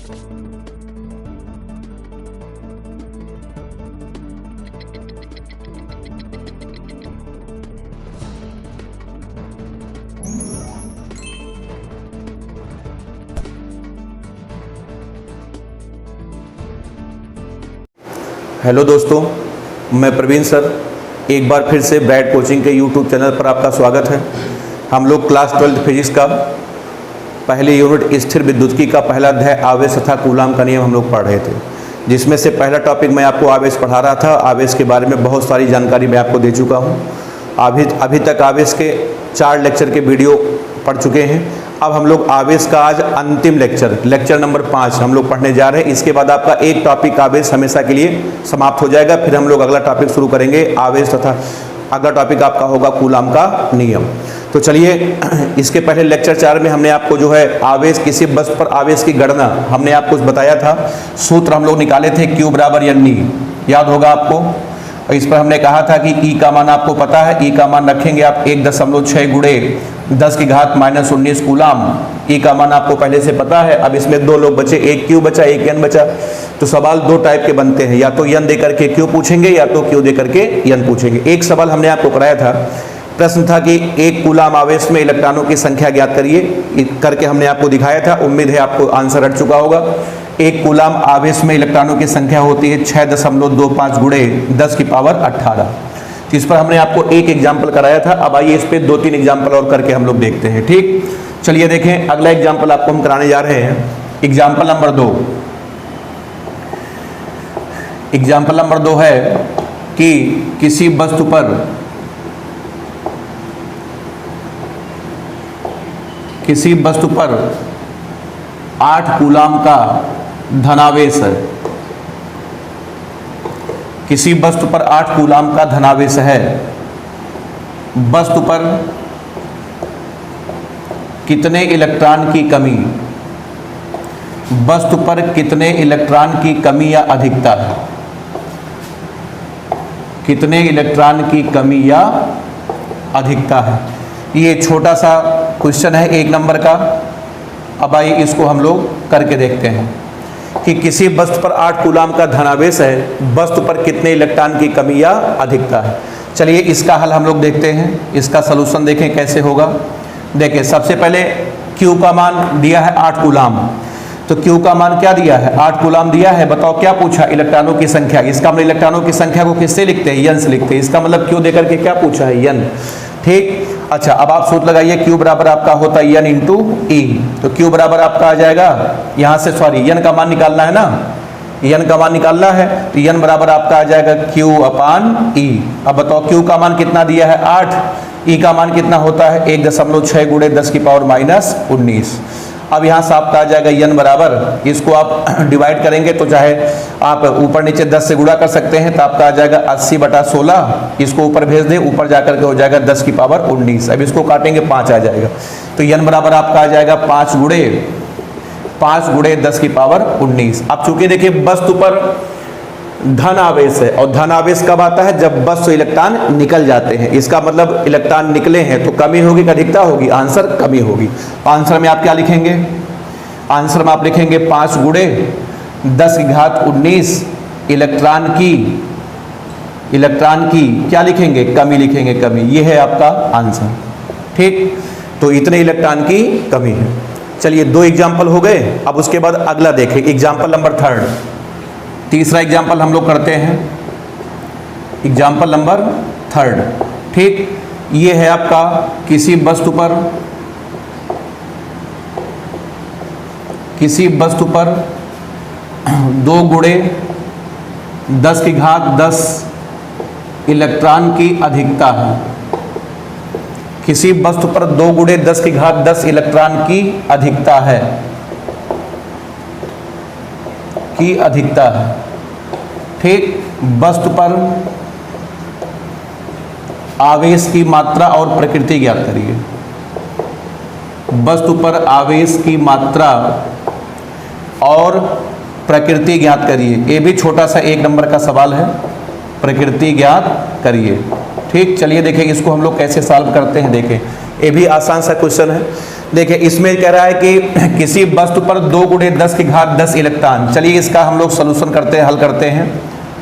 Hello दोस्तों, मैं Praveen sir एक बार फिर से ब्राइट कोचिंग के यूट्यूब चैनल पर आपका स्वागत है। हम लोग क्लास 12 फिजिक्स का पहले यूनिट स्थिर विद्युतिकी का पहला अध्याय आवेश तथा कूलाम का नियम हम लोग पढ़ रहे थे, जिसमें से पहला टॉपिक मैं आपको आवेश पढ़ा रहा था। आवेश के बारे में बहुत सारी जानकारी मैं आपको दे चुका हूँ। अभी तक आवेश के 4 लेक्चर के वीडियो पढ़ चुके हैं। अब हम लोग आवेश का आज अंतिम लेक्चर नंबर 5 हम लोग पढ़ने जा रहे हैं। इसके बाद आपका एक टॉपिक आवेश हमेशा के लिए समाप्त हो जाएगा। फिर हम लोग अगला टॉपिक शुरू करेंगे आवेश तथा अगला टॉपिक आपका होगा कूलाम का नियम। तो चलिए, इसके पहले लेक्चर 4 में हमने आपको जो है आवेश किसी वस्तु पर आवेश की गणना हमने आपको बताया था। सूत्र हम लोग निकाले थे Q बराबर N, याद होगा आपको। और इस पर हमने कहा था कि E का मान आपको पता है, E का मान रखेंगे आप 1.6 गुणे 10 की घात -19 कूलाम। E का मान आपको पहले से पता है। अब इसमें 2 लोग बचे, एक Q बचा एक N बचा। तो सवाल 2 टाइप के बनते हैं, या तो N दे करके Q पूछेंगे या तो Q दे करके N पूछेंगे। एक सवाल हमने आपको कराया था, प्रश्न था कि 1 कूलाम आवेश में इलेक्ट्रॉनों की संख्या ज्ञात करिए, करके हमने आपको दिखाया था। उम्मीद है आपको आंसर हट चुका होगा। 1 कूलाम आवेश में इलेक्ट्रॉनों की संख्या होती है 6.25 गुणे 10 की पावर 18। तो इस पर हमने आपको एक एग्जाम्पल कराया था। अब आइए इस पे 2-3 एग्जाम्पल और करके हम लोग देखते हैं। ठीक, चलिए देखें, अगला एग्जाम्पल आपको हम कराने जा रहे हैं। Example number 2। एग्जाम्पल नंबर 2 है कि किसी वस्तु पर 8 कूलाम का धनावेश है। किसी वस्तु पर 8 कूलाम का धनावेश है। वस्तु पर कितने इलेक्ट्रॉन की कमी, वस्तु पर कितने इलेक्ट्रॉन की कमी या अधिकता है, कितने इलेक्ट्रॉन की कमी या अधिकता है। ये छोटा सा क्वेश्चन है 1 नंबर का। अब आइए इसको हम लोग करके देखते हैं कि किसी वस्तु पर 8 कूलाम का धनावेश है, वस्तु पर कितने इलेक्ट्रॉन की कमी या अधिकता है। चलिए इसका हल हम लोग देखते हैं, इसका सलूशन देखें कैसे होगा। देखिए, सबसे पहले Q का मान दिया है 8 कूलाम। तो Q का मान क्या दिया है, 8 कूलाम दिया है। बताओ क्या पूछा, इलेक्ट्रॉनों की संख्या। इसका मतलब इलेक्ट्रॉनों की संख्या को किससे लिखते हैं, N से लिखते हैं। इसका मतलब Q देकर के क्या पूछा है, N। ठीक, अच्छा, अब आप सूत्र लगाइए। Q बराबर आपका होता है N इंटू E। तो Q बराबर आपका आ जाएगा, यहाँ से सॉरी N का मान निकालना है ना, N का मान निकालना है। तो N बराबर आपका आ जाएगा Q अपान E। अब बताओ Q का मान कितना दिया है 8, E का मान कितना होता है 1.6 गुणे 10 की पावर -19। अब यहाँ से आपका आ जाएगा N बराबर, इसको आप डिवाइड करेंगे तो चाहे आप ऊपर नीचे 10 से गुणा कर सकते हैं। तो आपका आ जाएगा 80/16। इसको ऊपर भेज दें, ऊपर जाकर के हो जाएगा 10 की पावर 19। अब इसको काटेंगे 5 आ जाएगा। तो N बराबर आपका आ जाएगा 5 गुणे 10 की पावर 19। अब चूंकि देखिए वस्तु पर धन आवेश है, और धन आवेश कब आता है, जब वस्तु इलेक्ट्रॉन निकल जाते हैं। इसका मतलब इलेक्ट्रॉन निकले हैं तो कमी होगी कि अधिकता होगी, आंसर कमी होगी। आंसर में आप क्या लिखेंगे, आंसर में आप लिखेंगे 5 गुणे 10 की घात 19 इलेक्ट्रॉन की क्या लिखेंगे, कमी लिखेंगे, कमी। ये है आपका आंसर। ठीक, तो इतने इलेक्ट्रॉन की कमी है। चलिए 2 एग्जाम्पल हो गए। अब उसके बाद अगला देखें, एग्जाम्पल नंबर 3। तीसरा एग्जाम्पल हम लोग करते हैं, एग्जाम्पल नंबर 3। ठीक, ये है आपका किसी वस्तु पर 2 गुणे 10 की घात 10 इलेक्ट्रॉन की अधिकता है। किसी वस्तु पर 2 गुणे 10 की घात 10 इलेक्ट्रॉन की अधिकता है, ठीक, वस्तु पर आवेश की मात्रा और प्रकृति ज्ञात करिए। वस्तु पर आवेश की मात्रा और प्रकृति ज्ञात करिए। ये भी छोटा सा 1 नंबर का सवाल है, प्रकृति ज्ञात करिए। ठीक, चलिए देखें इसको हम लोग कैसे सॉल्व करते हैं। देखें, ये भी आसान सा क्वेश्चन है। देखिए इसमें कह रहा है कि किसी वस्तु पर 2 गुणे 10 की घात 10 इलेक्ट्रॉन। चलिए इसका हम लोग सॉल्यूशन करते हैं, हल करते हैं।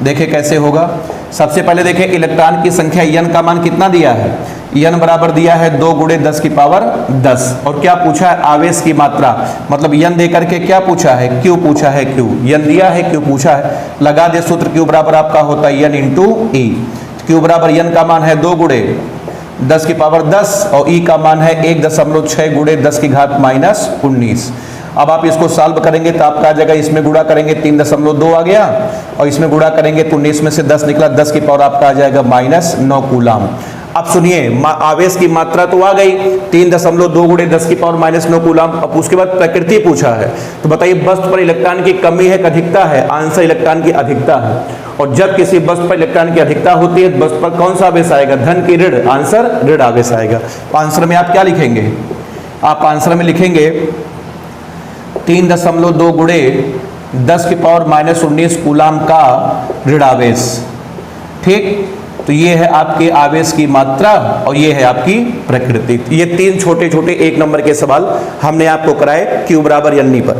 देखिए कैसे होगा। सबसे पहले देखिए इलेक्ट्रॉन की संख्या n का मान कितना दिया है, n बराबर दिया है 2 गुणे 10 की पावर 10। और क्या पूछा है, आवेश की मात्रा, मतलब n दे करके क्या पूछा है, q पूछा है, q n दिया है, q पूछा है। लगा दे सूत्र, q बराबर आपका होता है n इंटू ई। q बराबर n का मान है 2 गुणे 10 की पावर 10 और e का मान है 1.6 गुणे 10 की घात -19। अब आप इसको सॉल्व करेंगे तो आपका आ जाएगा, इसमें गुणा करेंगे 3.2 आ गया और इसमें गुणा करेंगे तो 19 में से 10 निकला, 10 की पावर आपका आ जाएगा -9 कूलम। अब सुनिए, आवेश की मात्रा तो आ गई 3.2 गुणे 10 की पावर -9 कूलम। अब उसके बाद प्रकृति पूछा है, तो बताइए वस्तु पर इलेक्ट्रॉन की कमी है कि अधिकता है, आंसर इलेक्ट्रॉन की अधिकता है। और जब किसी वस्तु पर इलेक्ट्रॉन की अधिकता होती है वस्तु पर कौन सा आवेश आएगा, धन की ऋण, आंसर ऋण आवेश आएगा। तो आंसर में आप क्या लिखेंगे, आप आंसर में लिखेंगे 3.2 गुणे 10 की पावर -19 कूलम का ऋण आवेश। ठीक, तो ये है आपके आवेश की मात्रा और ये है आपकी प्रकृति। ये 3 छोटे छोटे 1 नंबर के सवाल हमने आपको कराए q बराबर n पर।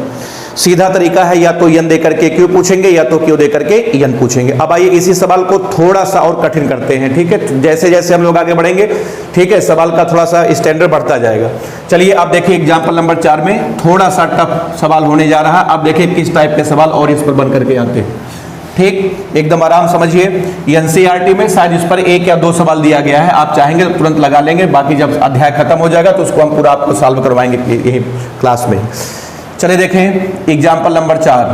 सीधा तरीका है, या तो n दे करके q पूछेंगे या तो q दे करके n पूछेंगे। अब आइए इसी सवाल को थोड़ा सा और कठिन करते हैं। ठीक है, जैसे जैसे हम लोग आगे बढ़ेंगे, ठीक है, सवाल का थोड़ा सा स्टैंडर्ड बढ़ता जाएगा। चलिए अब देखिए एग्जाम्पल नंबर 4 में थोड़ा सा टफ सवाल होने जा रहा है। अब देखिए किस टाइप के सवाल और इस पर बन करके आते हैं। ठीक, एकदम आराम समझिए। एनसीईआरटी में शायद इस पर 1 या 2 सवाल दिया गया है, आप चाहेंगे तो तुरंत लगा लेंगे, बाकी जब अध्याय खत्म हो जाएगा तो उसको हम पूरा आपको सॉल्व करवाएंगे यही क्लास में। चलिए देखें एग्जाम्पल नंबर 4,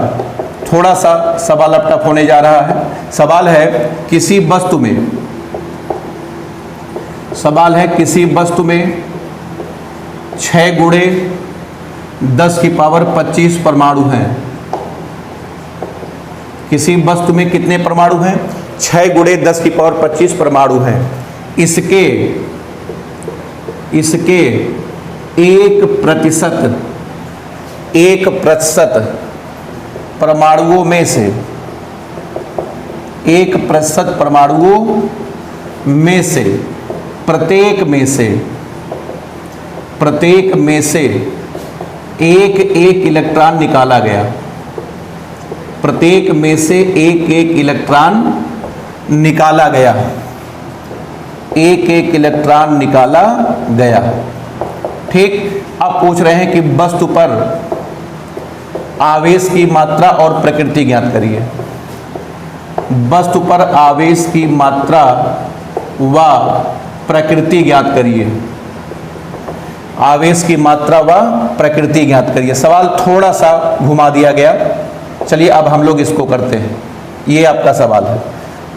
थोड़ा सा सवाल अब टफ होने जा रहा है। सवाल है किसी वस्तु में 6 गुणे 10 की पावर 25 परमाणु हैं। किसी वस्तु में कितने परमाणु हैं, 6 गुणे 10 की पावर 25 परमाणु हैं। इसके 1% परमाणुओं में से 1% परमाणुओं में से प्रत्येक में से एक इलेक्ट्रॉन निकाला गया। प्रत्येक में से एक इलेक्ट्रॉन निकाला गया, एक इलेक्ट्रॉन निकाला गया। ठीक, अब पूछ रहे हैं कि वस्तु पर आवेश की मात्रा और प्रकृति ज्ञात करिए। वस्तु पर आवेश की मात्रा व प्रकृति ज्ञात करिए। आवेश की मात्रा व प्रकृति ज्ञात करिए। सवाल थोड़ा सा घुमा दिया गया। चलिए अब हम लोग इसको करते हैं। ये आपका सवाल है।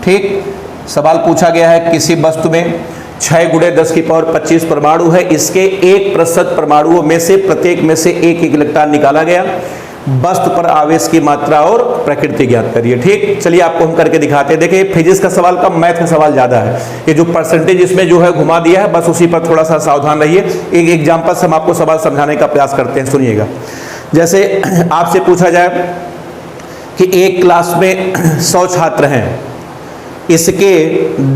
ठीक, सवाल पूछा गया है किसी वस्तु में 6 गुणे 10 की पावर 25 परमाणु है। इसके 1% परमाणुओं में से प्रत्येक में से एक इलेक्ट्रॉन निकाला गया। वस्तु पर आवेश की मात्रा और प्रकृति ज्ञात करिए। ठीक, चलिए आपको हम करके दिखाते हैं। देखिए फिजिक्स का सवाल कम, मैथ का सवाल ज्यादा है। ये जो परसेंटेज इसमें जो है घुमा दिया है, बस उसी पर थोड़ा सा सावधान रहिए। एक एग्जाम्पल से हम आपको सवाल समझाने का प्रयास करते हैं, सुनिएगा। जैसे आपसे पूछा जाए कि एक क्लास में 100 छात्र हैं, इसके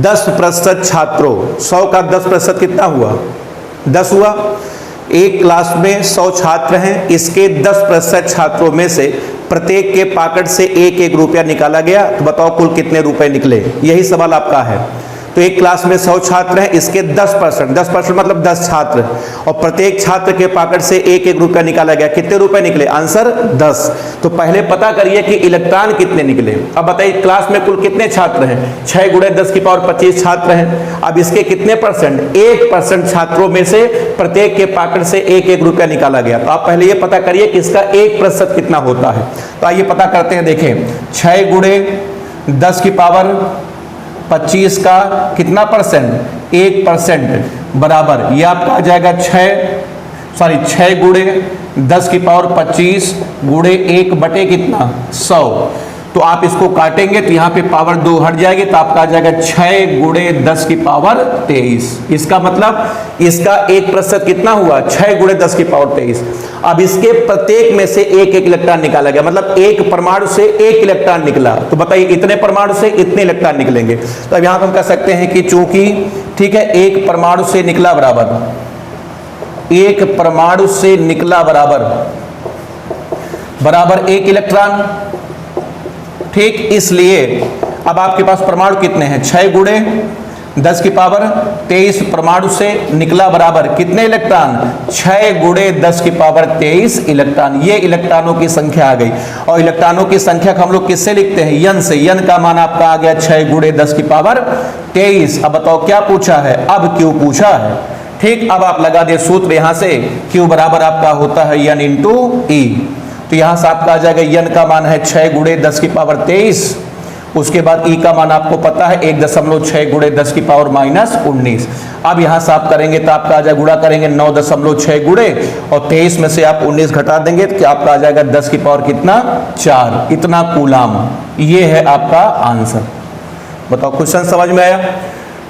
10% छात्रों, 100 का 10% कितना हुआ, 10 हुआ। एक क्लास में 100 छात्र हैं, इसके 10% छात्रों में से प्रत्येक के पॉकेट से 1-1 रुपया निकाला गया। तो बताओ कुल कितने रुपए निकले, यही सवाल आपका है। तो एक क्लास में 100 छात्र हैं, इसके 10% मतलब 10 छात्र, और प्रत्येक छात्र के पॉकेट से 1-1 रुपया निकाला गया। कितने रुपए निकले, आंसर 10। तो पहले पता करिए कि इलेक्ट्रॉन कितने निकले। अब बताइए क्लास में कुल कितने छात्र हैं, 6 गुणे 10 की पावर 25 छात्र हैं। अब इसके कितने परसेंट, 1% छात्रों में से प्रत्येक के पॉकेट से 1-1 रुपया निकाला गया। तो आप पहले ये पता करिए कि इसका 1% कितना होता है। तो आइए पता करते हैं। देखें 6 गुणे 10 की पावर 25 का कितना परसेंट, 1% बराबर, ये आपका आ जाएगा 6 गुणे 10 की पावर 25 गुणे 1 बटे कितना 100। तो आप इसको काटेंगे तो यहाँ पे पावर 2 हट जाएगी, तो आपका आ जाएगा 6 गुणे 10 की पावर 23। इसका मतलब इसका 1% कितना हुआ, 6 गुणे 10 की पावर 23। अब इसके प्रत्येक में से 1-1 इलेक्ट्रॉन निकाला गया, मतलब एक परमाणु से 1 इलेक्ट्रॉन निकला। तो बताइए इतने परमाणु से इतने इलेक्ट्रॉन निकलेंगे। तो अब यहाँ हम कह सकते हैं कि चूंकि ठीक है, एक परमाणु से निकला बराबर एक परमाणु से निकला बराबर 1 इलेक्ट्रॉन। ठीक, इसलिए अब आपके पास परमाणु कितने हैं, 6 गुणे 10 की पावर 23 परमाणु से निकला बराबर कितने इलेक्ट्रॉन, 6 गुणे 10 की पावर 23 इलेक्ट्रॉन। ये इलेक्ट्रॉनों की संख्या आ गई। और इलेक्ट्रॉनों की संख्या को हम लोग किससे लिखते हैं, यन से। यन का मान आपका आ गया 6 गुणे 10 की पावर 23। अब बताओ क्या पूछा है, अब क्यू पूछा है। ठीक, अब आप लगा दे सूत्र यहां से, क्यू बराबर आपका होता है यन इंटू ई। तो यहां से आपका आ जाएगा यन का मान है 6 गुणे 10 की पावर 23, उसके बाद ई का मान आपको पता है 1.6 गुणे 10 की पावर -19। अब यहां से आप करेंगे तो आपका आ जाएगा, गुणा करेंगे 9.6 गुणे और 23 में से आप 19 घटा देंगे तो आपका आ जाएगा 10 की पावर कितना, 4। इतना कूलाम। ये है आपका आंसर। बताओ क्वेश्चन समझ में आया।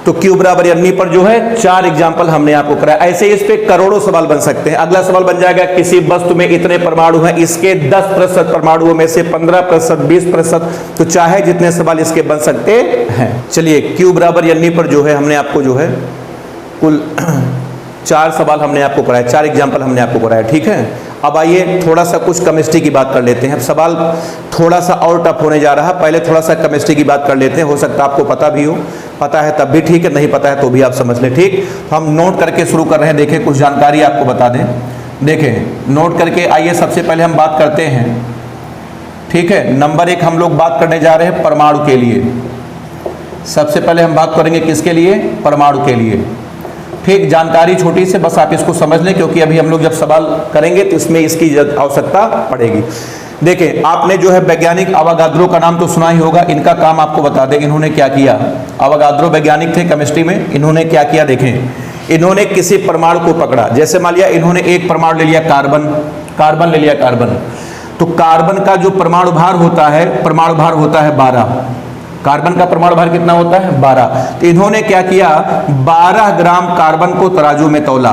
तो क्यू बराबर यानी पर जो है 4 एग्जाम्पल हमने आपको कराया। ऐसे इस पे करोड़ों सवाल बन सकते हैं। अगला सवाल बन जाएगा, किसी वस्तु में इतने परमाणु हैं, इसके 10% परमाणुओं में से 15%, 20%, तो चाहे जितने सवाल इसके बन सकते हैं। चलिए, क्यू बराबर यानी पर जो है हमने आपको जो है कुल 4 सवाल हमने आपको कराया, 4 एग्जाम्पल हमने आपको कराया। ठीक है, अब आइए थोड़ा सा कुछ केमिस्ट्री की बात कर लेते हैं। अब सवाल थोड़ा सा और टफ होने जा रहा है, पहले थोड़ा सा केमिस्ट्री की बात कर लेते हैं। हो सकता है आपको पता भी हो, पता है तब भी ठीक है, नहीं पता है तो भी आप समझ लें। ठीक, तो हम नोट करके शुरू कर रहे हैं। देखें, कुछ जानकारी आपको बता दें। देखें, नोट करके आइए, सबसे पहले हम बात करते हैं। ठीक है, नंबर 1 हम लोग बात करने जा रहे हैं परमाणु के लिए। सबसे पहले हम बात करेंगे किसके लिए, परमाणु के लिए। ठीक, जानकारी छोटी से, बस आप इसको समझ लें, क्योंकि अभी हम लोग जब सवाल करेंगे तो इसमें इसकी आवश्यकता पड़ेगी। देखिए, आपने जो है वैज्ञानिक अवागाद्रो का नाम तो सुना ही होगा। इनका काम आपको बता दें, इन्होंने क्या किया। अवागाद्रो वैज्ञानिक थे केमिस्ट्री में। इन्होंने क्या किया, देखें, इन्होंने किसी परमाणु को पकड़ा। जैसे मान लिया इन्होंने एक परमाणु ले लिया, कार्बन ले लिया, कार्बन। तो कार्बन का जो परमाणु भार होता है 12। कार्बन का परमाणु भार कितना होता है, 12। तो इन्होंने क्या किया, 12 ग्राम कार्बन को तराजू में तौला।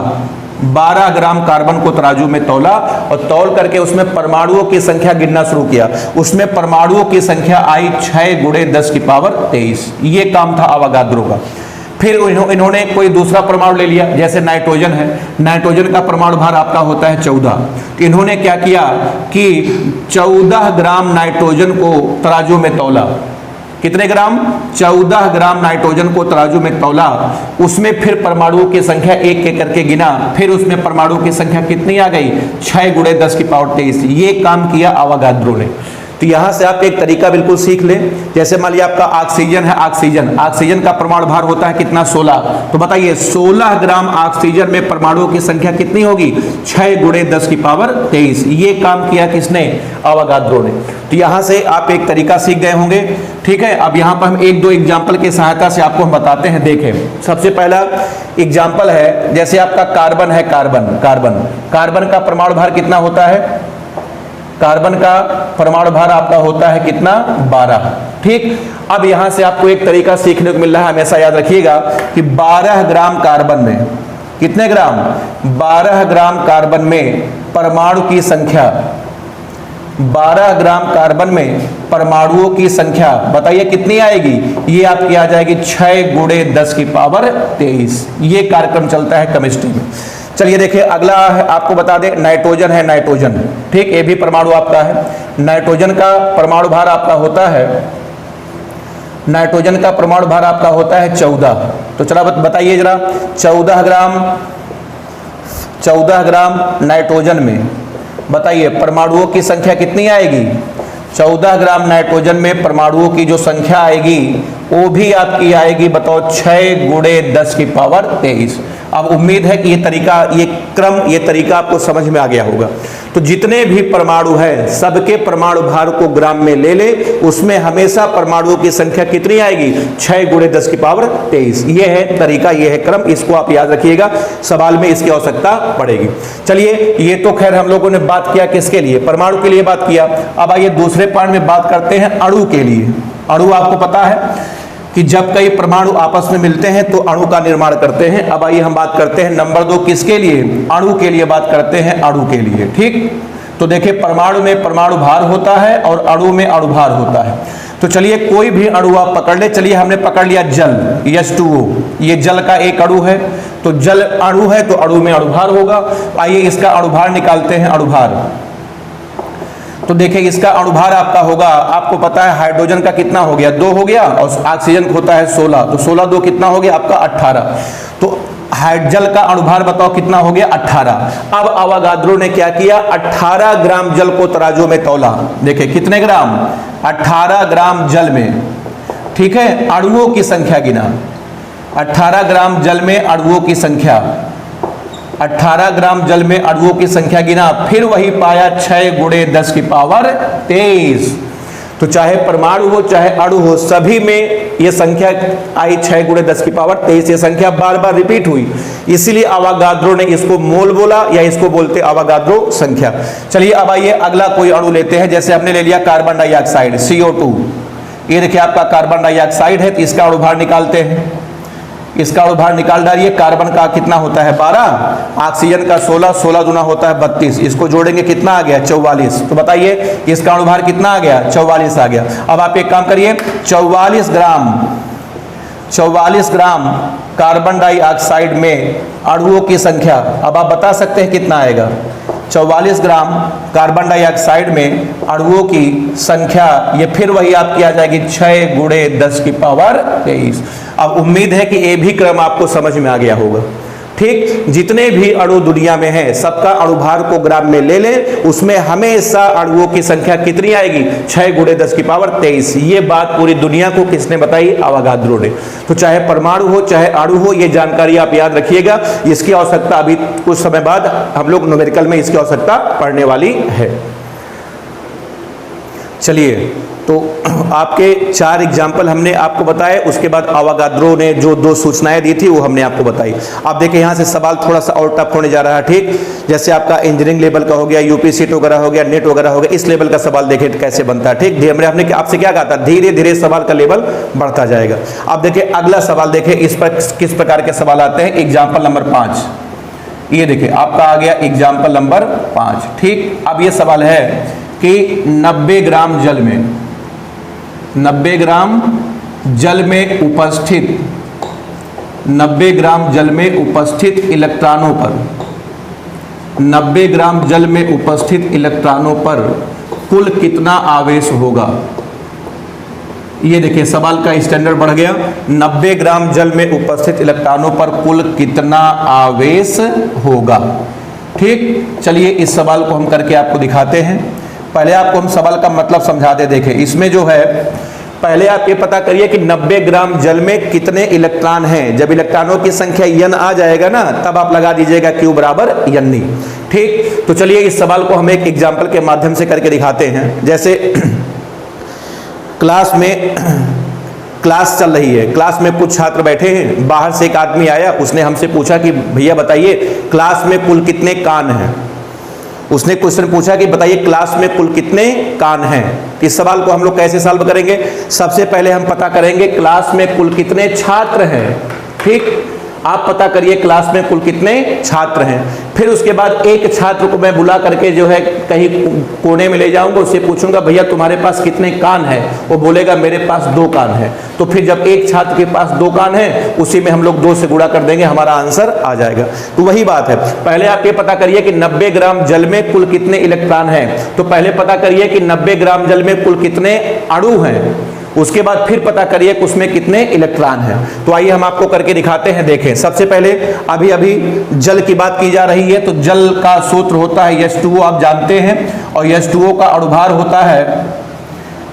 12 ग्राम कार्बन को तराजू में तौला और तौल करके उसमें परमाणुओं की संख्या गिनना शुरू किया। उसमें परमाणुओं की संख्या आई 6 गुणे 10 की पावर 23। ये काम था अवागाद्रो का। फिर इन्होंने कोई दूसरा परमाणु ले लिया, जैसे नाइट्रोजन है। नाइट्रोजन का परमाणु भार आपका होता है 14। तो इन्होंने क्या किया कि 14 ग्राम नाइट्रोजन को तराजू में तौला। कितने ग्राम, 14 ग्राम नाइट्रोजन को तराजू में तौला। उसमें फिर परमाणुओं की संख्या एक एक करके गिना। फिर उसमें परमाणुओं की संख्या कितनी आ गई, 6 गुणे 10 की पावर 23। ये काम किया अवागाद्रो ने। तो यहां से आप एक तरीका बिल्कुल सीख लें। जैसे मान लिया आपका ऑक्सीजन है, ऑक्सीजन का परमाणु भार होता है कितना, 16। तो बताइए 16 ग्राम ऑक्सीजन में परमाणुओं की संख्या कितनी होगी, 6 गुणे 10 की पावर 23। ये काम किया किसने, अवागाद्रो ने। तो यहां से आप एक तरीका सीख गए होंगे। ठीक है, अब यहां पर हम 1-2 एग्जाम्पल की सहायता से आपको हम बताते हैं। देखें, सबसे पहला एग्जाम्पल है, जैसे आपका कार्बन है, कार्बन का परमाणु भार कितना होता है, कार्बन का परमाणु भार आपका होता है कितना, 12। ठीक, अब यहां से आपको एक तरीका सीखने को मिल रहा है, हमेशा याद रखिएगा कि 12 ग्राम कार्बन में कितने ग्राम, 12 ग्राम कार्बन में परमाणु की संख्या, 12 ग्राम कार्बन में परमाणुओं की संख्या बताइए कितनी आएगी, ये आपकी आ जाएगी 6 गुणे 10 की पावर 23। ये कार्यक्रम चलता है केमिस्ट्री में। चलिए देखिए, अगला है, आपको बता दें, नाइट्रोजन है, नाइट्रोजन। ठीक, ये भी परमाणु आपका है। नाइट्रोजन का परमाणु भार आपका होता है, नाइट्रोजन का परमाणु भार आपका होता है 14। तो चला बताइए जरा, 14 ग्राम नाइट्रोजन में बताइए परमाणुओं की संख्या कितनी आएगी, 14 ग्राम नाइट्रोजन में परमाणुओं की जो संख्या आएगी वो भी आपकी आएगी, बताओ 6 गुणे 10 की पावर 23। अब उम्मीद है कि ये तरीका, ये क्रम, ये तरीका आपको समझ में आ गया होगा। तो जितने भी परमाणु हैं सबके परमाणु भार को ग्राम में ले ले, उसमें हमेशा परमाणुओं की संख्या कितनी आएगी, 6 गुणे 10 की पावर 23। ये है तरीका, ये है क्रम, इसको आप याद रखिएगा, सवाल में इसकी आवश्यकता पड़ेगी। चलिए, ये तो खैर हम लोगों ने बात किया किसके लिए, परमाणु के लिए बात किया। अब आइए दूसरे पार्ट में बात करते हैं अणु के लिए। अणु आपको पता है कि जब कई परमाणु आपस में मिलते हैं तो अणु का निर्माण करते हैं। अब आइए हम बात करते हैं नंबर 2 किसके लिए, अणु के लिए बात करते हैं, अणु के लिए। ठीक, तो देखिए, परमाणु में परमाणु भार होता है और अणु में अणु भार होता है। तो चलिए कोई भी अणु आप पकड़ ले, चलिए हमने पकड़ लिया जल H2O, ये जल का एक अणु है, तो जल अणु है तो अणु में अणुभार होगा। आइए इसका अणुभार निकालते हैं, अणुभार। तो देखिए इसका अणुभार आपका होगा, आपको पता है हाइड्रोजन का कितना हो गया, 2 हो गया, और ऑक्सीजन होता है 16, तो 16 2 कितना हो गया आपका 18। तो जल का अणुभार बताओ कितना हो गया 18। अब अवोगाद्रो ने क्या किया, 18 ग्राम जल को तराजू में तौला। देखिए कितने ग्राम, 18 ग्राम जल में, ठीक है। अणुओं की संख्या गिना, 18 ग्राम जल में अणुओं की संख्या, 18 ग्राम जल में अणुओं की संख्या गिना, फिर वही पाया 6 × 10 की पावर 23। तो चाहे परमाणु हो चाहे अणु हो, सभी में ये संख्या आई 6 × 10 की पावर 23। ये संख्या बार बार रिपीट हुई, इसीलिए अवोगाद्रो ने इसको मोल बोला, या इसको बोलते अवोगाद्रो संख्या। चलिए अब आइए अगला कोई अणु लेते हैं। जैसे हमने ले लिया कार्बन डाइऑक्साइड CO2, ये देखिए आपका कार्बन डाइऑक्साइड है, तो इसका अणुभार निकालते हैं। इसका अणुभार निकाल डालिए। कार्बन का कितना होता है 12, ऑक्सीजन का 16, 16 दूना होता है 32, इसको जोड़ेंगे कितना आ गया 44। तो बताइए इसका अणुभार कितना आ गया 44 आ गया। अब आप एक काम करिए, 44 ग्राम कार्बन डाइऑक्साइड में अणुओं की संख्या, अब आप बता सकते हैं कितना आएगा। 44 ग्राम कार्बन डाइऑक्साइड में अणुओं की संख्या, ये फिर वही आपकी आ जाएगी 6 × 10 की पावर 23। अब उम्मीद है कि ये भी क्रम आपको समझ में आ गया होगा, ठीक। जितने भी अणु दुनिया में हैं सबका अणुभार को ग्राम में ले लें, उसमें हमेशा अणुओं की संख्या कितनी आएगी 6 × 10 की पावर 23। ये बात पूरी दुनिया को किसने बताई, अवोगाद्रो ने। तो चाहे परमाणु हो चाहे अणु हो, ये जानकारी आप याद रखिएगा। इसकी आवश्यकता अभी कुछ समय बाद हम लोग न्यूमेरिकल में इसकी आवश्यकता पढ़ने वाली है। चलिए, तो आपके 4 एग्जाम्पल हमने आपको बताए, उसके बाद अवोगाद्रो ने जो 2 सूचनाएं दी थी वो हमने आपको बताई। आप देखिए यहाँ से सवाल थोड़ा सा और टफ होने जा रहा है, ठीक। जैसे आपका इंजीनियरिंग लेवल का हो गया, यूपी सीट वगैरह हो गया, नेट वगैरह हो गया, इस लेवल का सवाल देखिए कैसे बनता है, ठीक। हमने आपसे क्या कहा था, धीरे धीरे सवाल का लेवल बढ़ता जाएगा। अब देखिए अगला सवाल देखिए, इस पर किस प्रकार के सवाल आते हैं। एग्जाम्पल नंबर 5, ये देखिए आपका आ गया एग्जाम्पल नंबर 5, ठीक। अब ये सवाल है कि 90 ग्राम जल में, 90 ग्राम जल में उपस्थित, 90 ग्राम जल में उपस्थित इलेक्ट्रॉनों पर, 90 ग्राम जल में उपस्थित इलेक्ट्रॉनों पर कुल कितना आवेश होगा। ये देखिए सवाल का स्टैंडर्ड बढ़ गया। 90 ग्राम जल में उपस्थित इलेक्ट्रॉनों पर कुल कितना आवेश होगा, ठीक। चलिए इस सवाल को हम करके आपको दिखाते हैं। पहले आपको हम सवाल का मतलब समझा दे। देखें इसमें जो है, पहले आप ये पता करिए कि 90 ग्राम जल में कितने इलेक्ट्रॉन हैं। जब इलेक्ट्रॉनों की संख्या n आ जाएगा ना, तब आप लगा दीजिएगा Q = n, ठीक। तो चलिए इस सवाल को हम एक एग्जाम्पल के माध्यम से करके दिखाते हैं। जैसे क्लास में क्लास चल रही है, क्लास में कुछ छात्र बैठे हैं, बाहर से एक आदमी आया, उसने हमसे पूछा कि भैया बताइए क्लास में कुल कितने कान हैं। उसने क्वेश्चन पूछा कि बताइए क्लास में कुल कितने कान हैं। इस सवाल को हम लोग कैसे सॉल्व करेंगे, सबसे पहले हम पता करेंगे क्लास में कुल कितने छात्र हैं, ठीक। आप पता करिए क्लास में कुल कितने छात्र हैं। फिर उसके बाद एक छात्र को मैं बुला करके जो है कहीं कोने में ले जाऊंगा, उससे पूछूंगा भैया तुम्हारे पास कितने कान हैं। वो बोलेगा मेरे पास 2 कान हैं। तो फिर जब एक छात्र के पास 2 कान हैं, उसी में हम लोग 2 से गुणा कर देंगे, हमारा आंसर आ जाएगा। तो वही बात है, पहले आप ये पता करिए कि 90 ग्राम जल में कुल कितने इलेक्ट्रॉन हैं। तो पहले पता करिए कि 90 ग्राम जल में कुल कितने अणु हैं, उसके बाद फिर पता करिए कि उसमें कितने इलेक्ट्रॉन हैं। तो आइए हम आपको करके दिखाते हैं। देखें सबसे पहले अभी जल की बात की जा रही है, तो जल का सूत्र होता है H2O, आप जानते हैं। और H2O का अणुभार होता है,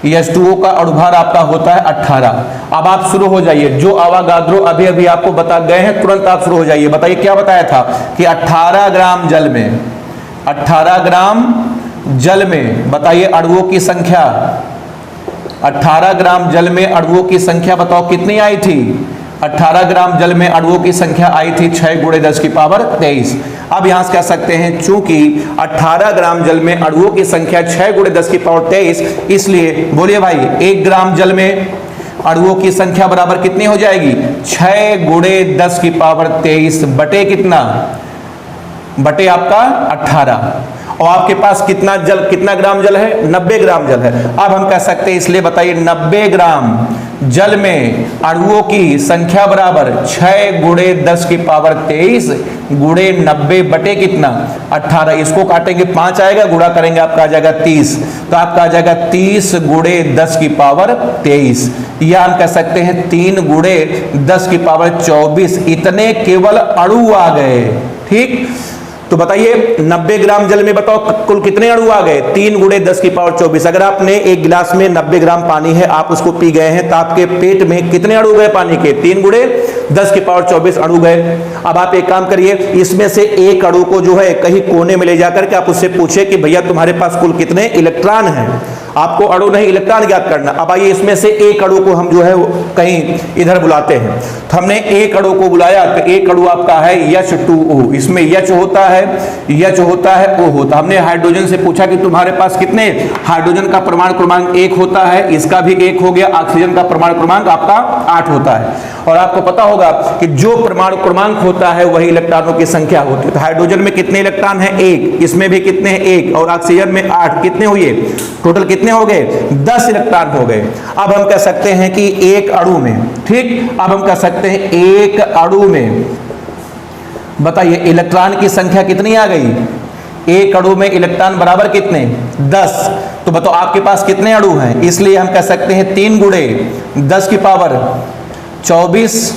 H2O का अणुभार आपका होता है 18। अब आप शुरू हो जाइए, जो अवोगाद्रो अभी आपको बता गए हैं तुरंत आप शुरू हो जाइए। बताइए क्या बताया था कि 18 ग्राम जल में, 18 ग्राम जल में बताइए अणुओं की संख्या, 18 ग्राम जल में अणुओं की संख्या बताओ कितनी आई थी। 18 ग्राम जल में अणुओं की संख्या आई थी 6 × 10 की पावर 23। अब यहां से कह सकते हैं चूंकि 18 ग्राम जल में अणुओं की संख्या 6 × 10 की पावर 23, इसलिए बोलिए भाई 1 ग्राम जल में अणुओं की संख्या बराबर कितनी हो जाएगी 6 × 10 की पावर 23 बटे कितना, बटे आपका 18। और आपके पास कितना जल, कितना ग्राम जल है, 90 ग्राम जल है। अब हम कह सकते हैं, इसलिए बताइए 90 ग्राम जल में अणुओं की संख्या बराबर 6 गुणे 10 की पावर 23 गुणे 90 बटे कितना 18। इसको काटेंगे 5 आएगा, गुणा करेंगे आपका आ जाएगा 30, तो आपका आ जाएगा 30 गुणे 10 की पावर 23, या हम कह सकते हैं 3 गुणे 10 की पावर 24। इतने केवल अणु आ गए। ठीक, तो बताइए 90 ग्राम जल में बताओ कुल कितने अणु आ गए, 3 गुणे 10 की पावर 24। अगर आपने एक गिलास में 90 ग्राम पानी है, आप उसको पी गए हैं, तो आपके पेट में कितने अणु गए पानी के, 3 गुणे 10 की पावर 24 अणु गए। अब आप एक काम करिए, इसमें से एक अणु को जो है कहीं कोने में ले जाकर के आप उससे पूछे कि भैया तुम्हारे पास कुल कितने इलेक्ट्रॉन हैं। आपको अणु नहीं इलेक्ट्रॉन ज्ञात करना। अब आइए इसमें से एक अणु को हम जो है कहीं इधर बुलाते हैं। तो हमने एक अणु को बुलाया, तो एक अणु आपका है H2O, इसमें H होता है, H होता है, O होता है। हमने हाइड्रोजन से पूछा कि तुम्हारे पास कितने, हाइड्रोजन का परमाणु क्रमांक 1 होता है, इसका भी 1 हो गया, ऑक्सीजन का परमाणु क्रमांक आपका 8 होता है। और आपको पता होगा कि जो परमाणु क्रमांक होता है वही इलेक्ट्रॉनों की संख्या होती है। तो हाइड्रोजन में कितने इलेक्ट्रॉन है, 1, इसमें भी कितने हैं, 1, और ऑक्सीजन में 8, कितने हुए टोटल, कितने हो गए, 10 इलेक्ट्रॉन हो गए। अब हम कह सकते हैं कि एक अणु में, ठीक, अब हम कह सकते हैं एक अणु में बताइए इलेक्ट्रॉन की संख्या कितनी आ गई, एक अणु में इलेक्ट्रॉन बराबर कितने, 10। तो बताओ आपके पास कितने अणु हैं, इसलिए हम कह सकते हैं 3 गुणे 10 की पावर 24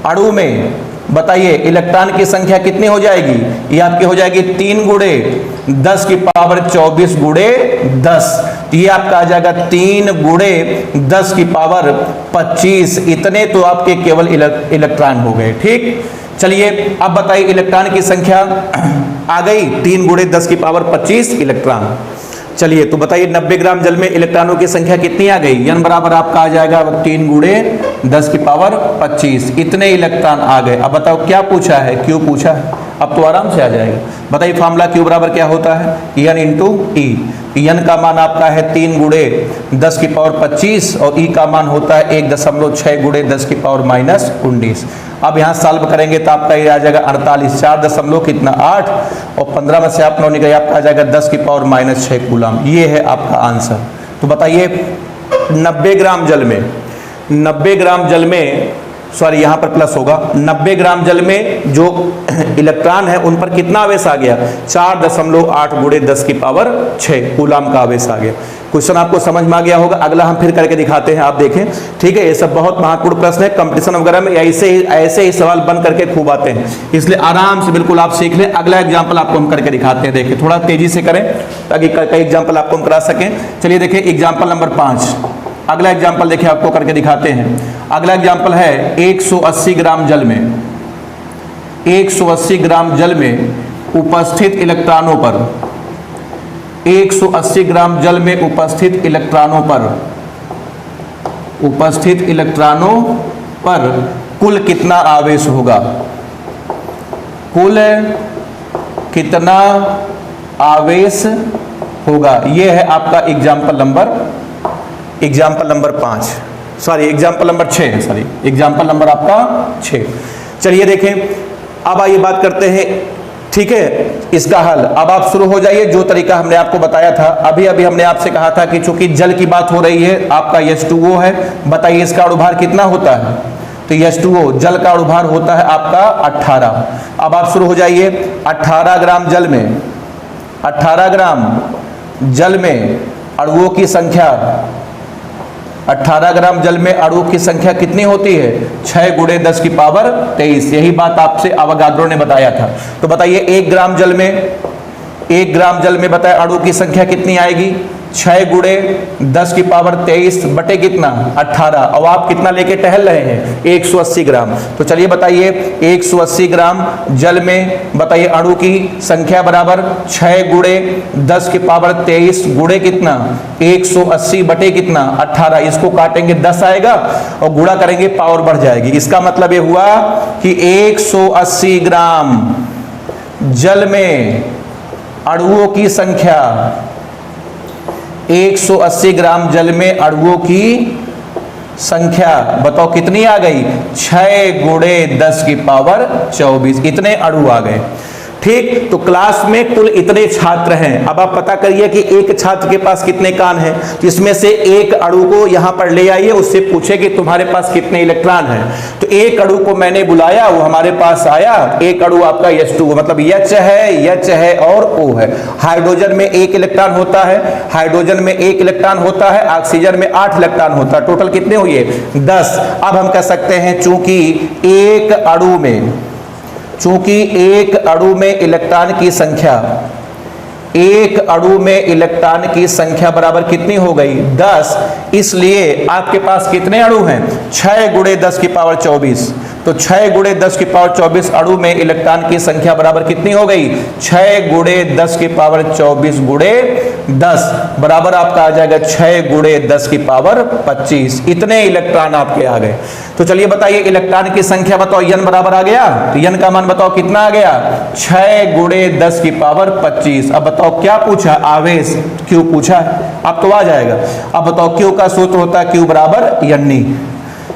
अणु में बताइए इलेक्ट्रॉन की संख्या कितनी हो जाएगी, ये आपकी हो जाएगी 3 गुणे 10 की पावर 24 गुणे 10। ये आपका आ जाएगा 3 गुणे 10 की पावर 25। इतने तो आपके केवल इलेक्ट्रॉन हो गए। ठीक, चलिए अब बताइए इलेक्ट्रॉन की संख्या आ गई 3 गुणे 10 की पावर 25 इलेक्ट्रॉन। चलिए तो बताइए 90 ग्राम जल में इलेक्ट्रॉनों की संख्या कितनी आ गई, n बराबर आपका आ जाएगा 3 गुणे 10 की पावर 25। इतने इलेक्ट्रॉन आ गए। अब बताओ क्या पूछा है, क्यू पूछा है, अब तो आराम से आ जाएगा। बताइए फार्मूला क्यू बराबर क्या होता है, n इंटू ई। n का मान आपका है 3 गुणे 10 की पावर 25 और e का मान होता है 1.6 गुणे 10 की पावर -19। अब यहाँ सॉल्व करेंगे तो आपका ये आ जाएगा 48, 4 दशमलव कितना 8 और 15 में से आप 9 निकले, आपका आ जाएगा 10 की पावर -6 कूलम। ये है आपका आंसर। तो बताइए 90 ग्राम जल में, 90 ग्राम जल में, सॉरी यहाँ पर प्लस होगा, 90 ग्राम जल में जो इलेक्ट्रॉन है उन पर कितना आवेश आ गया, 4.8 गुणे 10 की पावर 6 कूलम का आवेश आ गया। क्वेश्चन आपको समझ में आ गया होगा। अगला हम फिर करके दिखाते हैं, आप देखें। ठीक है, ये सब बहुत महत्वपूर्ण प्रश्न है, कंपटीशन वगैरह में ऐसे ही सवाल बन करके खूब आते हैं, इसलिए आराम से बिल्कुल आप सीख लें। अगला एग्जाम्पल आपको हम करके दिखाते हैं, देखिए थोड़ा तेजी से करें ताकि कई एग्जाम्पल आपको हम करा सकें। चलिए देखिए एग्जाम्पल नंबर 5, अगला एग्जाम्पल देखिए आपको करके दिखाते हैं। अगला एग्जाम्पल है 180 ग्राम जल में, 180 ग्राम जल में उपस्थित इलेक्ट्रॉनों पर, 180 ग्राम जल में उपस्थित इलेक्ट्रॉनों पर, उपस्थित इलेक्ट्रॉनों पर कुल कितना आवेश होगा, कुल कितना आवेश होगा। यह है आपका example number 5, sorry example number 6 है, सॉरी एग्जाम्पल नंबर आपका 6। चलिए देखें, अब आइए बात करते हैं, ठीक है, इसका हल। अब आप शुरू हो जाइए, जो तरीका हमने आपको बताया था। अभी हमने आपसे कहा था कि चूंकि जल की बात हो रही है, आपका H2O है, बताइए इसका अणुभार कितना होता है, तो H2O जल का अणुभार होता है आपका 18। अब आप शुरू हो जाइए, 18 ग्राम जल में, 18 ग्राम जल में अणुओं की संख्या, 18 ग्राम जल में अणुओं की संख्या कितनी होती है, 6 गुणे 10 की पावर 23। यही बात आपसे अवोगाड्रो ने बताया था। तो बताइए 1 ग्राम जल में बताए अणु की संख्या कितनी आएगी, 6 गुणे 10 की पावर 23 बटे कितना 18। और आप कितना लेके टहल रहे हैं, 180 ग्राम। तो चलिए बताइए 180 ग्राम जल में बताइए अणु की संख्या बराबर 6 गुणे 10 की पावर 23 गुणे कितना 180 बटे कितना 18। इसको काटेंगे 10 आएगा और गुणा करेंगे पावर बढ़ जाएगी। इसका मतलब ये हुआ कि 180 ग्राम जल में अणुओं की संख्या, 180 ग्राम जल में अणुओं की संख्या बताओ कितनी आ गई, 6 गुणे 10 की पावर 24। इतने अणु आ गए। ठीक। तो क्लास में कुल इतने छात्र हैं। अब आप पता करिए कि एक छात्र के पास कितने कान हैं, तो इसमें से एक अणु को यहां पर ले आइए, उससे पूछे कि तुम्हारे पास कितने इलेक्ट्रॉन हैं। तो एक अणु को मैंने बुलाया, वो हमारे पास आया। एक अणु आपका H2 मतलब H है और O है। हाइड्रोजन में 1 इलेक्ट्रॉन होता है, हाइड्रोजन में 1 इलेक्ट्रॉन होता है, ऑक्सीजन में 8 इलेक्ट्रॉन होता है। टोटल कितने हुए? 10। अब हम कह सकते हैं चूंकि एक अणु में इलेक्ट्रॉन की संख्या, एक अणु में इलेक्ट्रॉन की संख्या बराबर कितनी हो गई? 10। इसलिए आपके पास कितने अणु हैं? 6 × 10 की पावर 24। तो 6 × 10 की पावर 24 अणु में इलेक्ट्रॉन की संख्या बराबर कितनी हो गई? 6 × 10 की पावर 24 × 10 बराबर आपका आ जाएगा 6 × 10 की पावर 25। इतने इलेक्ट्रॉन आपके आ गए। तो चलिए बताइए इलेक्ट्रॉन की संख्या बताओ, n बराबर आ गया। तो n का मान बताओ कितना आ गया? 6 × 10 की पावर 25। अब बताओ क्या पूछा? आवेश। क्यों पूछा? अब तो आ जाएगा। अब बताओ क्यू का सूत्र होता है Q बराबर n।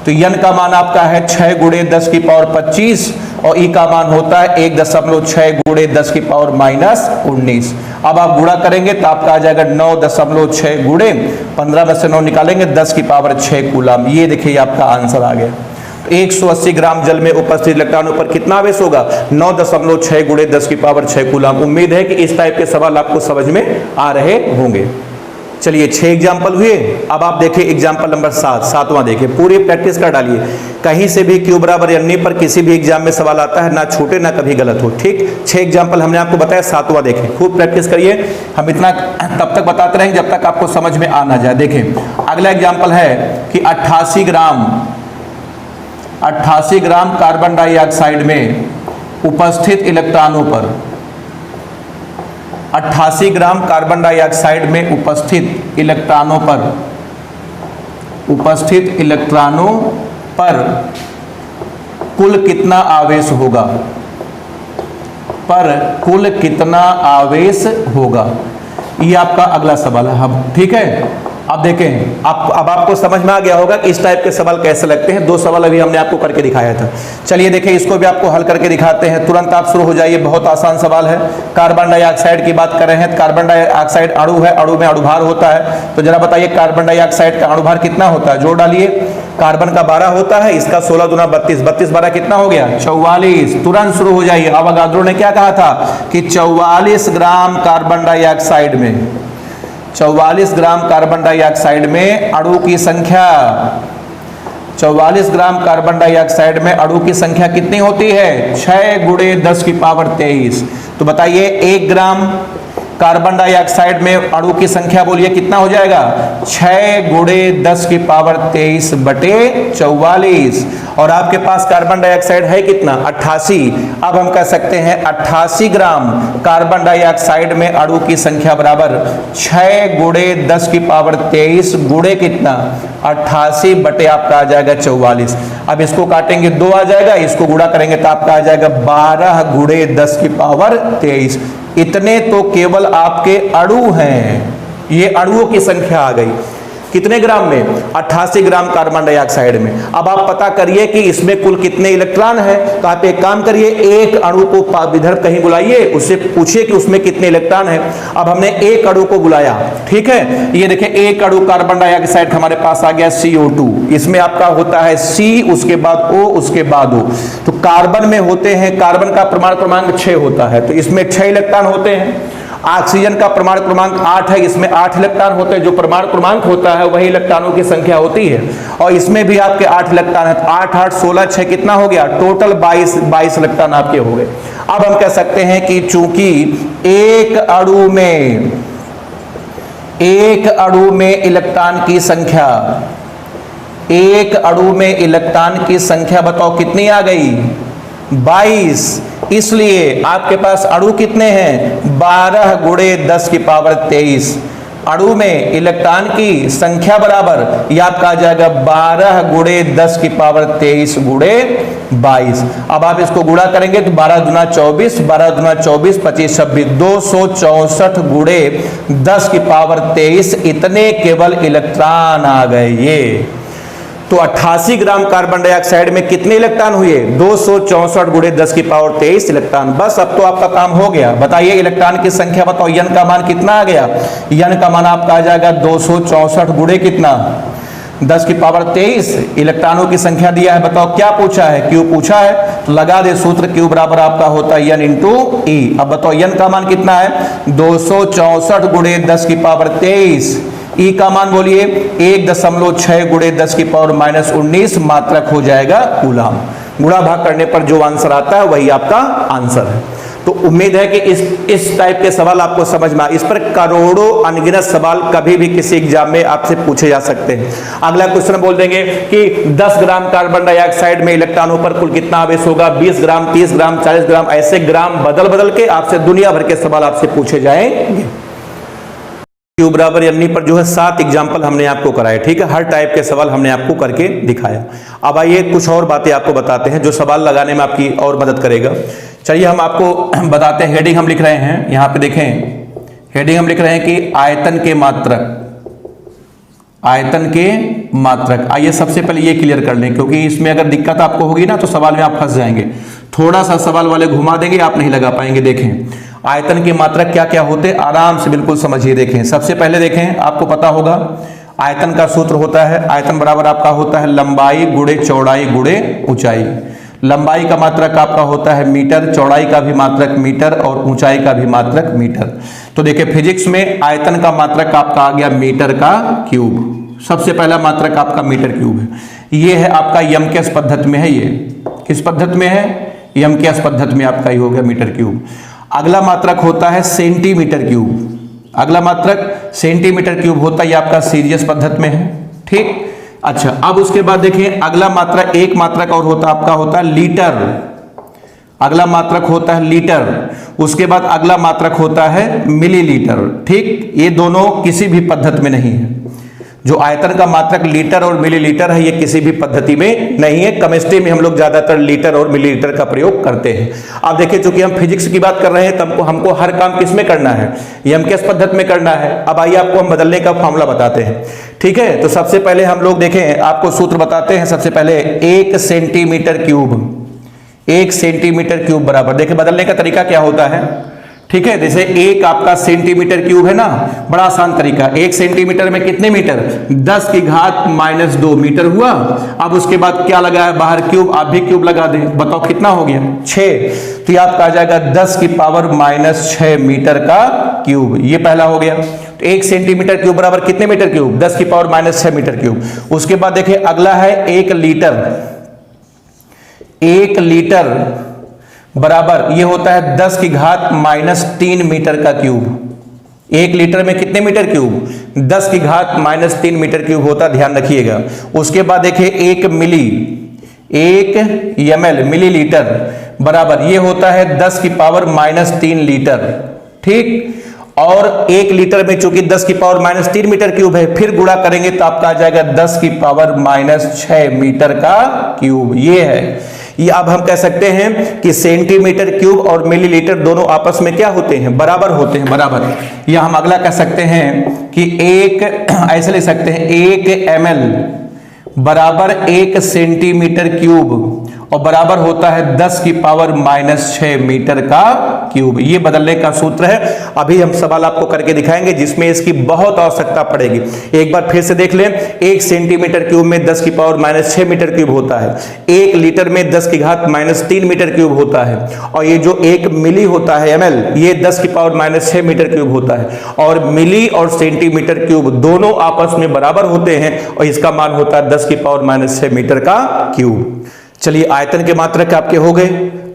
तो n का मान आपका है 6 × 10 की पावर 25 और E का मान होता है 1.6 × 10 की पावर -19। अब आप गुणा करेंगे तो आपका आ जाएगा 9.6 × 15 में से 9 निकालेंगे 10 की पावर 6 कूलम। ये देखिए आपका आंसर आ गया। 180 ग्राम जल में उपस्थित इलेक्ट्रॉनों पर कितना आवेश होगा? 9.6 × 10 की पावर 6 कूलम। उम्मीद है कि इस टाइप के सवाल आपको समझ में आ रहे होंगे। चलिए 6 एग्जाम्पल हुए। अब आप देखिए एग्जाम्पल नंबर 7वां देखिए, पूरी प्रैक्टिस कर डालिए। कहीं से भी Q बराबर n पर किसी भी एग्जाम में सवाल आता है, ना छूटे ना कभी गलत हो। ठीक, 6 एग्जाम्पल हमने आपको बताया, 7वां देखें, खूब प्रैक्टिस करिए। हम इतना तब तक बताते रहेंगे जब तक आपको समझ में आ ना जाए। देखें अगला एग्जाम्पल है कि 88 ग्राम कार्बन डाइऑक्साइड में उपस्थित इलेक्ट्रॉनों पर, 88 ग्राम कार्बन डाइऑक्साइड में उपस्थित इलेक्ट्रॉनों पर कुल कितना आवेश होगा? ये आपका अगला सवाल है। हम ठीक है, अब देखें अब आपको समझ में आ गया होगा कि इस टाइप के सवाल कैसे लगते हैं। 2 सवाल अभी हमने आपको करके दिखाया था। चलिए देखें इसको भी आपको हल करके दिखाते हैं। तुरंत आप शुरू हो जाइए, बहुत आसान सवाल है। कार्बन डाइऑक्साइड की बात कर रहे हैं। कार्बन डाइऑक्साइड अणु है, अणु में अणुभार होता है। तो जरा बताइए कार्बन डाइऑक्साइड का अणुभार कितना होता है? जोड़ डालिए। कार्बन का 12 होता है, इसका 16 × 32, 32 12 कितना हो गया? 44। तुरंत शुरू हो जाइए। अवोगाद्रो ने क्या कहा था कि 44 ग्राम कार्बन डाइऑक्साइड में 44 ग्राम कार्बन डाइऑक्साइड में अणु की संख्या, 44 ग्राम कार्बन डाइऑक्साइड में अणु की संख्या कितनी होती है? 6 × 10 की पावर 23। तो बताइए 1 ग्राम कार्बन डाइऑक्साइड में अणु की संख्या बोलिए कितना हो जाएगा? 6 × 10 की पावर 23 बटे 44। और आपके पास कार्बन डाइऑक्साइड है कितना? 88। अब हम कह सकते हैं 88 ग्राम कार्बन डाइऑक्साइड में अणु की संख्या बराबर 6 × 10 की पावर 23 गुणे कितना? 88 बटे आपका आ जाएगा 44। अब इसको काटेंगे 2 आ जाएगा, इसको गुणा करेंगे तो आपका आ जाएगा 12 × 10 की पावर 23। इतने तो केवल आपके अणु हैं। ये अणुओं की संख्या आ गई कितने ग्राम में? 88 ग्राम कार्बन डाइऑक्साइड में। अब आप पता करिए कि इसमें कुल कितने इलेक्ट्रॉन हैं। तो आप एक काम करिए, एक अणु को इधर कहीं बुलाइए, उससे पूछिए कि उसमें कितने इलेक्ट्रॉन हैं। अब हमने एक अणु को बुलाया, ठीक है। ये देखिए एक अणु कार्बन डाइऑक्साइड हमारे पास आ गया CO2। इसमें आपका होता है C, उसके बाद O, उसके बाद O। तो कार्बन में होते हैं, कार्बन का परमाणु क्रमांक 6 होता है, तो इसमें 6 इलेक्ट्रॉन होते हैं। ऑक्सीजन का परमाणु क्रमांक 8 है, इसमें 8 इलेक्ट्रॉन होते हैं। जो परमाणु क्रमांक होता है वही इलेक्ट्रॉनों की संख्या होती है। और इसमें भी आपके 8 इलेक्ट्रॉन है, 8 8 16 6 कितना हो गया? टोटल 22 इलेक्ट्रॉन आपके हो गए। अब हम कह सकते हैं कि चूंकि एक अणु में इलेक्ट्रॉन की संख्या बताओ कितनी आ गई? 22। इसलिए आपके पास अणु कितने हैं? 12 × 10 की पावर 23। अणु में इलेक्ट्रॉन की संख्या बराबर यह आपका आ जाएगा 12 × 10 की पावर 23 × 22। अब आप इसको गुणा करेंगे तो 12 × 24, 12 × 24 25 26, 264 × 10 की पावर 23 इतने केवल इलेक्ट्रॉन आ गए। ये तो 88 ग्राम कार्बन डाइऑक्साइड में कितने इलेक्ट्रॉन हुए? 264 गुणे 10 की पावर 23 इलेक्ट्रॉन। बस अब तो आपका काम हो गया। बताइए इलेक्ट्रॉन की संख्या बताओ, n का मान कितना आ गया? n का मान आपका आ जाएगा 264 गुणे कितना? 10 की पावर 23। इलेक्ट्रॉनों की संख्या दिया है, बताओ क्या पूछा है? Q पूछा है, तो लगा दे सूत्र, Q बराबर आपका होता है n इंटू E। अब बताओ n का मान कितना है? 264 गुणे 10 की पावर 23। E का मान बोलिए 1.6 गुणे 10 की पावर -19 मात्रक हो जाएगा कूलाम। गुणा भाग करने पर जो आंसर आता है वही आपका आंसर है। तो उम्मीद है कि इस टाइप के सवाल आपको समझ में आ। इस पर करोड़ों अनगिनत सवाल कभी भी किसी एग्जाम में आपसे पूछे जा सकते हैं। अगला क्वेश्चन बोल देंगे कि 10 ग्राम कार्बन डाइऑक्साइड में इलेक्ट्रॉनों पर कुल कितना आवेश होगा? 20 ग्राम, 30 ग्राम, 40 ग्राम, ऐसे ग्राम बदल बदल के आपसे दुनिया भर के सवाल आपसे पूछे जाएंगे। Q बराबर यानी पर जो है 7 एग्जाम्पल हमने आपको कराए, ठीक है। हर टाइप के सवाल हमने आपको करके दिखाया। अब आइए कुछ और बातें आपको बताते हैं जो सवाल लगाने में आपकी और मदद करेगा। चलिए हम आपको बताते हैं। हेडिंग हम लिख रहे हैं, यहाँ पे देखें, हेडिंग हम लिख रहे हैं कि आयतन के मात्रक, आयतन के मात्रक। आइए सबसे पहले ये क्लियर कर लें, क्योंकि इसमें अगर दिक्कत आपको होगी ना तो सवाल में आप फंस जाएंगे। थोड़ा सा सवाल वाले घुमा देंगे, आप नहीं लगा पाएंगे। देखें आयतन के मात्रक क्या क्या होते, आराम से बिल्कुल समझिए। देखें सबसे पहले देखें, आपको पता होगा आयतन का सूत्र होता है, आयतन बराबर आपका होता है लंबाई गुणे चौड़ाई गुणे ऊंचाई। लंबाई का मात्रक आपका होता है मीटर, चौड़ाई का भी मात्रक मीटर और ऊंचाई का भी मात्रक मीटर। तो देखिए फिजिक्स में आयतन का मात्रक आपका आ गया मीटर का क्यूब। सबसे पहला मात्रक आपका मीटर क्यूब है। ये है आपका यमकेश पद्धति में है। ये किस पद्धति में है? यमकेश पद्धति में आपका ये हो गया मीटर क्यूब। अगला मात्रक होता है सेंटीमीटर क्यूब। अगला मात्रक सेंटीमीटर क्यूब होता है, ये आपका सीरीज पद्धति में है, ठीक। अच्छा अब उसके बाद देखिए अगला मात्रक, एक मात्रक और होता आपका होता है लीटर। अगला मात्रक होता है लीटर। उसके बाद अगला मात्रक होता है मिलीलीटर, ठीक। ये दोनों किसी भी पद्धति में नहीं है। जो आयतन का मात्रक लीटर और मिलीलीटर है, ये किसी भी पद्धति में नहीं है। केमिस्ट्री में हम लोग ज्यादातर लीटर और मिलीलीटर का प्रयोग करते हैं। अब देखिए चूंकि हम फिजिक्स की बात कर रहे हैं, तब हमको हर काम किस में करना है? यमकेश पद्धति में करना है। अब आइए आपको हम बदलने का फॉर्मूला बताते हैं, ठीक है। तो सबसे पहले हम लोग देखें, आपको सूत्र बताते हैं। सबसे पहले 1 सेंटीमीटर क्यूब, 1 सेंटीमीटर क्यूब बराबर, देखिए बदलने का तरीका क्या होता है, ठीक है। जैसे एक आपका सेंटीमीटर क्यूब है ना, बड़ा आसान तरीका। 1 सेंटीमीटर में कितने मीटर? 10 की घात -2 मीटर हुआ। अब उसके बाद क्या लगा है बाहर? क्यूब। आप भी क्यूब लगा दें, बताओ कितना हो गया? 6। तो ये आपका आ जाएगा 10 की पावर -6 मीटर का क्यूब। ये पहला हो गया। तो 1 सेंटीमीटर क्यूब बराबर कितने मीटर क्यूब? 10 की पावर -6 मीटर क्यूब। उसके बाद देखिए अगला है 1 लीटर। 1 लीटर बराबर ये होता है 10 की घात -3 मीटर का क्यूब। 1 लीटर में कितने मीटर क्यूब? 10 की घात -3 मीटर क्यूब होता, ध्यान रखिएगा। उसके बाद देखिए 1 मिली, 1 ml मिलीलीटर बराबर ये होता है 10 की पावर -3 लीटर, ठीक। और 1 लीटर में चूंकि 10 की पावर -3 मीटर क्यूब है, फिर गुणा करेंगे तो आपका आ जाएगा 10 की पावर -6 मीटर का क्यूब। ये है। ये अब हम कह सकते हैं कि सेंटीमीटर क्यूब और मिलीलीटर दोनों आपस में क्या होते हैं? बराबर होते हैं, बराबर। या हम अगला कह सकते हैं कि एक ऐसे ले सकते हैं 1 ml बराबर 1 सेंटीमीटर क्यूब और बराबर होता है 10 की पावर -6 मीटर का क्यूब। ये बदलने का सूत्र है। अभी हम सवाल आपको करके दिखाएंगे जिसमें इसकी बहुत आवश्यकता पड़ेगी। एक बार फिर से देख लें, 1 सेंटीमीटर क्यूब में 10 की पावर -6 मीटर क्यूब होता है। 1 लीटर में 10 की घात -3 मीटर क्यूब होता है। और ये जो 1 मिली होता है ml, ये 10 की पावर -6 मीटर क्यूब होता है। और मिली और सेंटीमीटर क्यूब दोनों आपस में बराबर होते हैं और इसका मान होता है 10 की पावर -6 मीटर का क्यूब। चलिए आयतन के मात्रक आपके हो गए,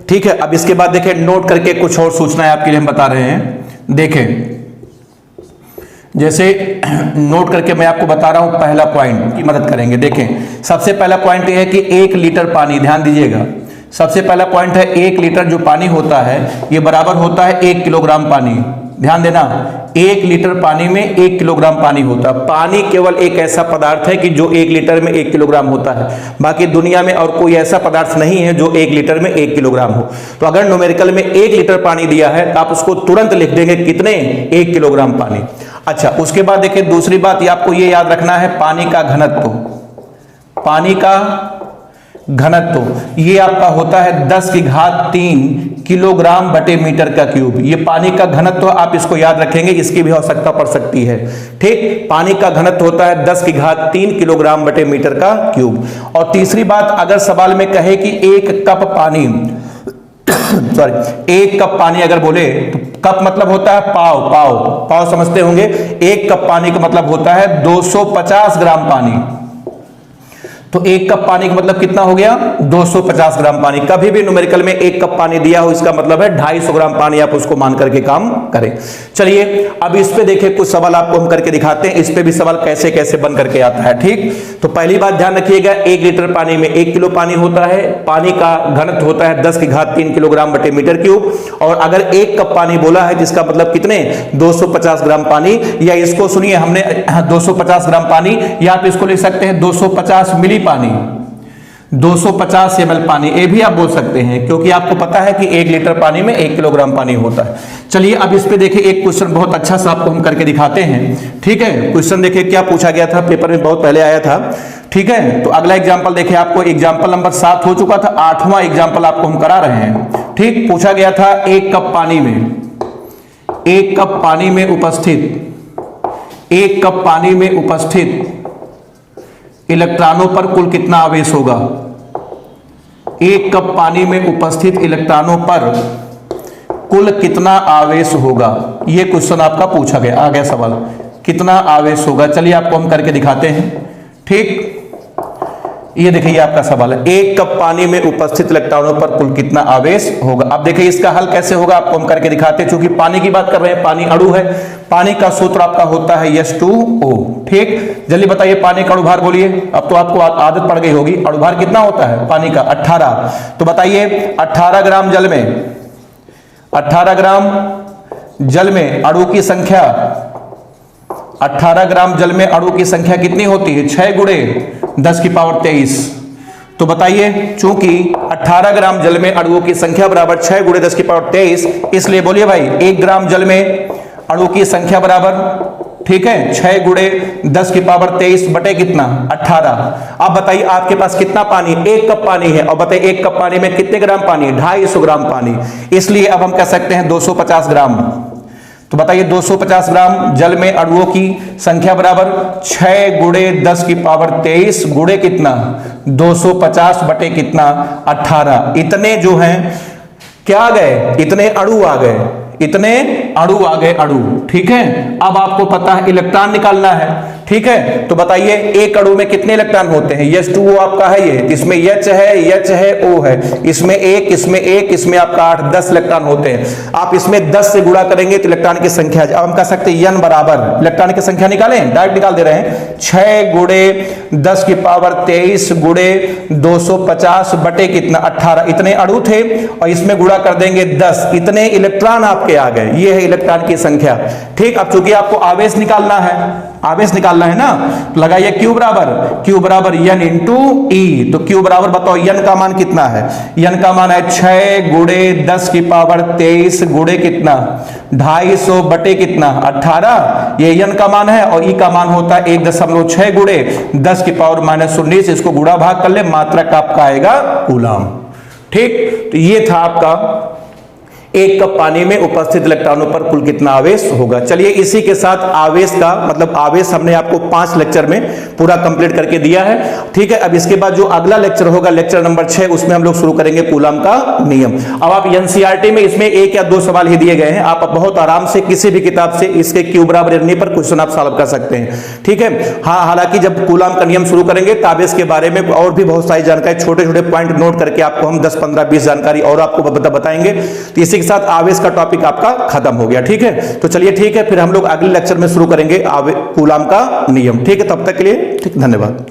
ठीक है। अब इसके बाद देखें, नोट करके कुछ और सूचनाएं आपके लिए हम बता रहे हैं। देखें जैसे नोट करके मैं आपको बता रहा हूं, पहला पॉइंट की मदद करेंगे। देखें सबसे पहला पॉइंट यह है कि 1 लीटर पानी, ध्यान दीजिएगा, सबसे पहला पॉइंट है 1 लीटर जो पानी होता है ये बराबर होता है 1 किलोग्राम पानी। ध्यान देना, 1 लीटर पानी में 1 किलोग्राम पानी होता है। पानी केवल एक ऐसा पदार्थ है कि जो 1 लीटर में 1 किलोग्राम होता है। बाकी दुनिया में और कोई ऐसा पदार्थ नहीं है जो 1 लीटर में 1 किलोग्राम हो। तो अगर न्यूमेरिकल में 1 लीटर पानी दिया है तो आप उसको तुरंत लिख देंगे कितने? 1 किलोग्राम पानी। अच्छा उसके बाद देखिए दूसरी बात, ये आपको ये याद रखना है, पानी का घनत्व। पानी का घनत्व ये आपका होता है 10 की घात 3 किलोग्राम बटे मीटर का क्यूब। ये पानी का घनत्व आप इसको याद रखेंगे, इसकी भी आवश्यकता पड़ सकती है। ठीक, पानी का घनत्व होता है 10 की घात 3 किलोग्राम बटे मीटर का क्यूब। और तीसरी बात, अगर सवाल में कहे कि एक कप पानी सॉरी एक कप पानी अगर बोले तो कप मतलब होता है पाव, पाव पाव समझते होंगे। एक कप पानी का मतलब होता है 250 ग्राम पानी। तो एक कप पानी का मतलब कितना हो गया? 250 ग्राम पानी। कभी भी न्यूमेरिकल में एक कप पानी दिया हो इसका मतलब है 250 ग्राम पानी, आप उसको मान करके काम करें। चलिए अब इस पे देखिए कुछ सवाल आपको हम करके दिखाते हैं, इस पे भी सवाल कैसे कैसे बन करके आता है। ठीक, तो पहली बात ध्यान रखिएगा, 1 लीटर पानी में 1 किलो पानी होता है। पानी का घनत्व होता है 10 की घात 3 किलोग्राम बटे मीटर क्यूब। और अगर 1 कप पानी बोला है जिसका मतलब कितने? 250 ग्राम पानी। या इसको सुनिए, हमने 250 ग्राम पानी, या आप इसको लिख सकते हैं 250 मिली पानी, 250 ml पानी, ये भी आप बोल सकते हैं, क्योंकि आपको पता है कि 1 लीटर पानी में 1 किलोग्राम पानी होता है। चलिए अब इस पे देखिए एक क्वेश्चन बहुत अच्छा सा आपको हम करके दिखाते हैं। ठीक है, क्वेश्चन देखिए क्या पूछा गया था, पेपर में बहुत पहले आया था। ठीक है, तो अगला एग्जाम्पल देखिए, आपको एग्जाम्पल नंबर 7 हो चुका था, 8वां एग्जाम्पल आपको हम करा रहे हैं। ठीक, पूछा गया था 1 कप पानी में, 1 कप पानी में उपस्थित, 1 कप पानी में उपस्थित इलेक्ट्रॉनों पर कुल कितना आवेश होगा? 1 कप पानी में उपस्थित इलेक्ट्रॉनों पर कुल कितना आवेश होगा? यह क्वेश्चन आपका पूछा गया, आ गया सवाल, कितना आवेश होगा। चलिए आपको हम करके दिखाते हैं। ठीक, ये देखिए ये आपका सवाल है, 1 कप पानी में उपस्थित इलेक्ट्रॉनों पर कुल कितना आवेश होगा। अब देखिए इसका हल कैसे होगा आपको हम करके दिखाते हैं, क्योंकि पानी की बात कर रहे हैं, पानी अणु है, पानी का सूत्र आपका होता है H2O। ठीक, जल्दी बताइए पानी का अणुभार बोलिए, अब तो आपको आदत पड़ गई होगी। अणुभार कितना होता है पानी का? 18। तो बताइए 18 ग्राम जल में, 18 ग्राम जल में अणु की संख्या, 18 ग्राम जल में अणु की संख्या कितनी होती है? 6 गुणे 10 की पावर 23। तो बताइए, चूंकि 18 ग्राम जल में अणुओं की संख्या बराबर 6 गुणे 10 की पावर 23, इसलिए बोलिए भाई 1 ग्राम जल में अणु की संख्या बराबर, ठीक है, 6 गुणे 10 की पावर 23 बटे कितना? 18। अब बताइए आपके पास कितना पानी? 1 कप पानी है, और बताइए 1 कप पानी में कितने ग्राम पानी? 250 ग्राम पानी। इसलिए अब हम कह सकते हैं 250 ग्राम। तो बताइए 250 ग्राम जल में अणुओं की संख्या बराबर 6 गुणे 10 की पावर 23 गुणे कितना? 250 बटे कितना? 18। इतने जो हैं क्या आ गए? इतने अणु आ गए, इतने अणु आ गए, अणु। ठीक है, अब आपको पता है इलेक्ट्रॉन निकालना है। ठीक है, तो बताइए एक अणु में कितने इलेक्ट्रॉन होते हैं? H2O आपका है, ये इसमें H है O है, इसमें 1, इसमें 1, इसमें आपका 8, 10 इलेक्ट्रॉन होते हैं। आप इसमें 10 से गुणा करेंगे तो इलेक्ट्रॉन की संख्या, अब हम कह सकते हैं N बराबर, इलेक्ट्रॉन की संख्या निकालें, डायरेक्ट निकाल दे रहे हैं, 6 गुणे 10 की पावर 23 गुणे 250 बटे कितना? 18। इतने अणु थे और इसमें गुणा कर देंगे 10, इतने इलेक्ट्रॉन आपके आ गए। ये है इलेक्ट्रॉन की संख्या। ठीक, अब चूंकि आपको आवेश निकालना है, आवेश निकालना है ना, तो लगाइए Q बराबर N इंटू E। तो Q बराबर बताओ N का मान कितना है? N का मान है 6 गुणे 10 की पावर 23 गुणे कितना? 250 बटे कितना? 18। ये N का मान है, और E का मान होता है 1.6 गुणे 10 की पावर -19। इसको गुणा भाग कर ले, मात्रक आपका आएगा कूलम। ठीक, तो ये था आपका 1 कप पानी में उपस्थित इलेक्ट्रॉनों पर कुल कितना आवेश होगा। चलिए इसी के साथ आवेश का मतलब आवेश हमने आपको 5 लेक्चर में पूरा कंप्लीट करके दिया है। ठीक है, अब इसके बाद जो अगला लेक्चर होगा, लेक्चर नंबर 6, उसमें हम लोग शुरू करेंगे कूलम का नियम। अब आप एनसीईआरटी में इसमें 1 या 2 सवाल ही दिए गए हैं, आप बहुत आराम से किसी भी किताब से इसके Q बराबर N पर क्वेश्चन आप सॉल्व कर सकते हैं। ठीक है, हाँ, हालांकि जब कूलम का नियम शुरू करेंगे तो आवेश के बारे में और भी बहुत सारी जानकारी, छोटे छोटे पॉइंट नोट करके आपको हम 10, 15, 20 जानकारी और आपको बताएंगे। तो इसी के साथ आवेश का टॉपिक आपका खत्म हो गया। ठीक है, तो चलिए ठीक है, फिर हम लोग अगले लेक्चर में शुरू करेंगे कूलम का नियम। ठीक है, तब तक के लिए ठीक, धन्यवाद।